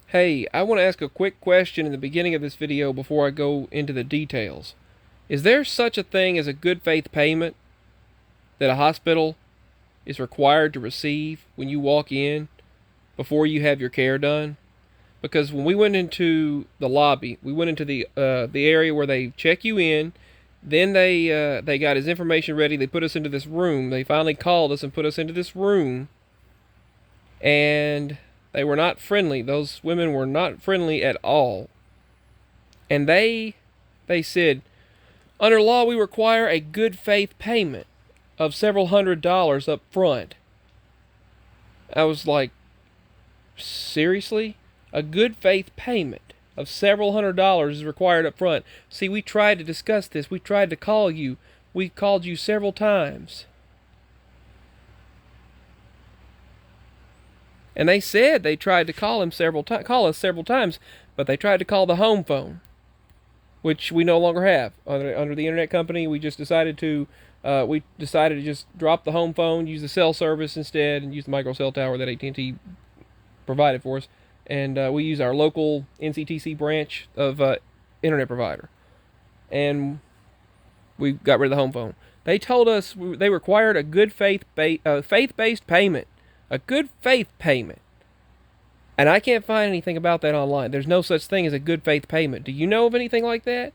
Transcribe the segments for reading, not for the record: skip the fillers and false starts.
Hey, I want to ask a quick question in the beginning of this video before I go into the details. Is there such a thing as a good faith payment that a hospital is required to receive when you walk in before you have your care done? Because when we went into the lobby, we went into the area where they check you in. Then they got his information ready. They put us into this room. They finally called us and put us into this room, and they were not friendly. Those women were not friendly at all. And they said, under law, we require a good faith payment of several $100s up front. I was like, seriously? A good faith payment of several $100s is required up front. See, we tried to discuss this. We tried to call you. We called you several times. And they said they tried to call us several times, but they tried to call the home phone, which we no longer have under the internet company. We decided to just drop the home phone, use the cell service instead, and use the micro cell tower that AT&T provided for us. And we use our local NCTC branch of internet provider, and we got rid of the home phone. They told us they required a good faith-based payment, a good faith payment. And I can't find anything about that online. There's no such thing as a good faith payment. Do you know of anything like that?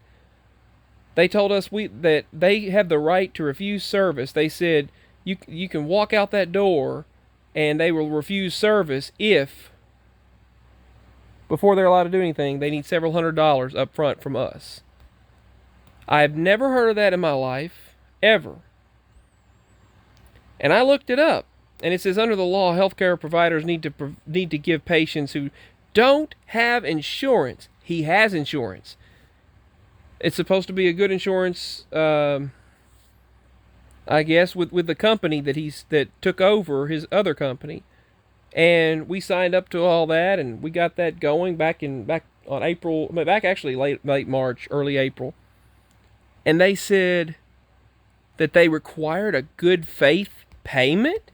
They told us that they have the right to refuse service. They said you can walk out that door and they will refuse service if, before they're allowed to do anything, they need several $100s up front from us. I've never heard of that in my life, ever. And I looked it up. And it says, under the law, healthcare providers need to give patients who don't have insurance. He has insurance. It's supposed to be a good insurance, I guess, with the company that took over his other company. And we signed up to all that, and we got that going back actually late March, early April. And they said that they required a good faith payment.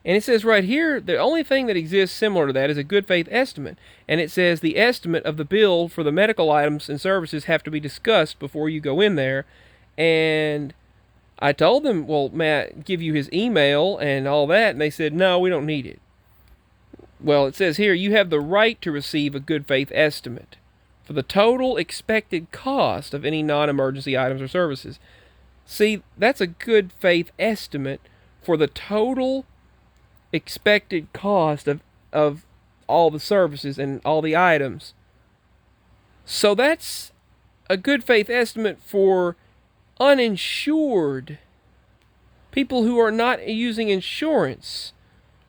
And it says right here, the only thing that exists similar to that is a good faith estimate. And it says the estimate of the bill for the medical items and services have to be discussed before you go in there. And I told them, well, may I give you his email and all that? And they said, no, we don't need it. Well, it says here, you have the right to receive a good faith estimate for the total expected cost of any non-emergency items or services. See, that's a good faith estimate for the total expected cost of all the services and all the items. So that's a good faith estimate for uninsured people who are not using insurance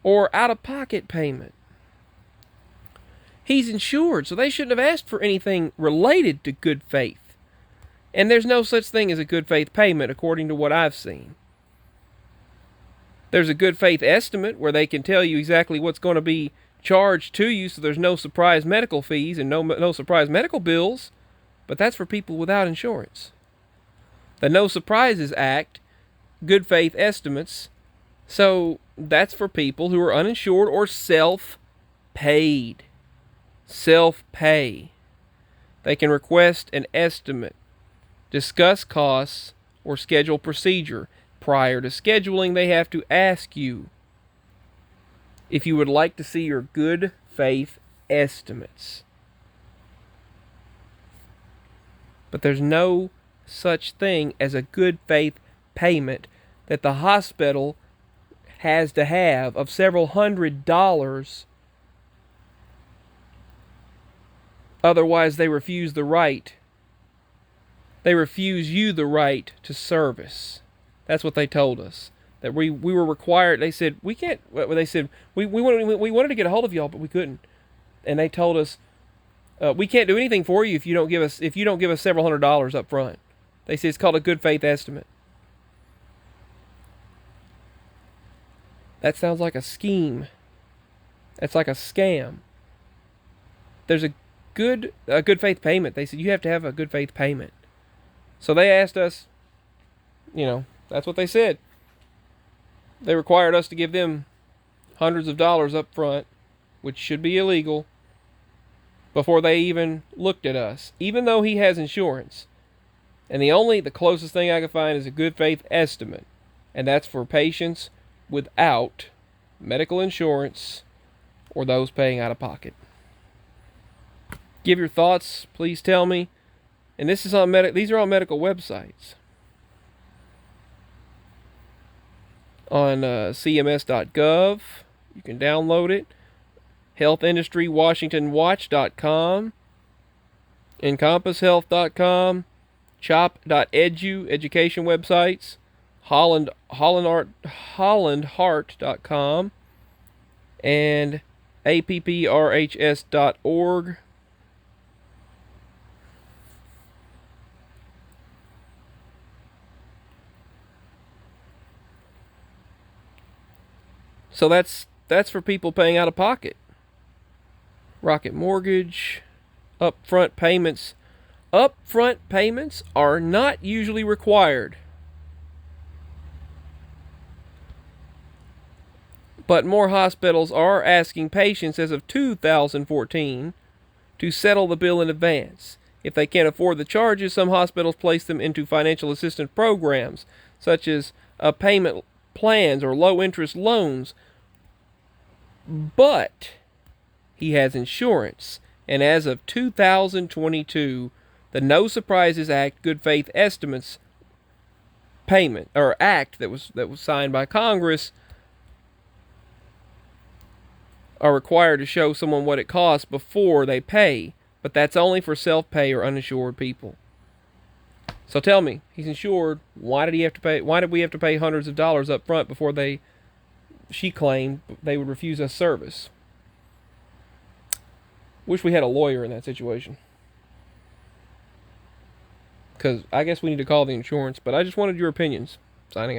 or out-of-pocket payment. He's insured, so they shouldn't have asked for anything related to good faith. And there's no such thing as a good faith payment, according to what I've seen. There's a good faith estimate where they can tell you exactly what's going to be charged to you, so there's no surprise medical fees and no surprise medical bills, but that's for people without insurance. The No Surprises Act, good faith estimates, so that's for people who are uninsured or self-paid. Self-pay. They can request an estimate, discuss costs, or schedule procedure. Prior to scheduling, they have to ask you if you would like to see your good faith estimates. But there's no such thing as a good faith payment that the hospital has to have of several $100s. Otherwise, they refuse the right. They refuse you the right to service. That's what they told us. That we were required. They said we can't. They said we wanted to get a hold of y'all, but we couldn't. And they told us we can't do anything for you if you don't give us several $100s up front. They said it's called a good faith estimate. That sounds like a scheme. That's like a scam. There's a good faith payment. They said you have to have a good faith payment. So they asked us, that's what they said. They required us to give them hundreds of dollars up front, which should be illegal. before they even looked at us, even though he has insurance. And the closest thing I can find is a good faith estimate, and that's for patients without medical insurance or those paying out of pocket. Give your thoughts, please tell me. And this is on these are on medical websites. On cms.gov, you can download it. HealthIndustryWashingtonWatch.com, EncompassHealth.com, Chop.edu, education websites, HollandHeart.com, and APPRHS.org. So that's for people paying out of pocket. Rocket Mortgage, upfront payments. Upfront payments are not usually required, but more hospitals are asking patients as of 2014 to settle the bill in advance. If they can't afford the charges, some hospitals place them into financial assistance programs, such as payment plans or low-interest loans. But he has insurance, and as of 2022, the No Surprises Act, Good Faith Estimates payment or act that was signed by Congress, are required to show someone what it costs before they pay, but that's only for self-pay or uninsured people. So tell me, he's insured. Why did he have to pay? Why did we have to pay hundreds of dollars up front before she claimed they would refuse us service? Wish we had a lawyer in that situation. Because I guess we need to call the insurance, but I just wanted your opinions. Signing out.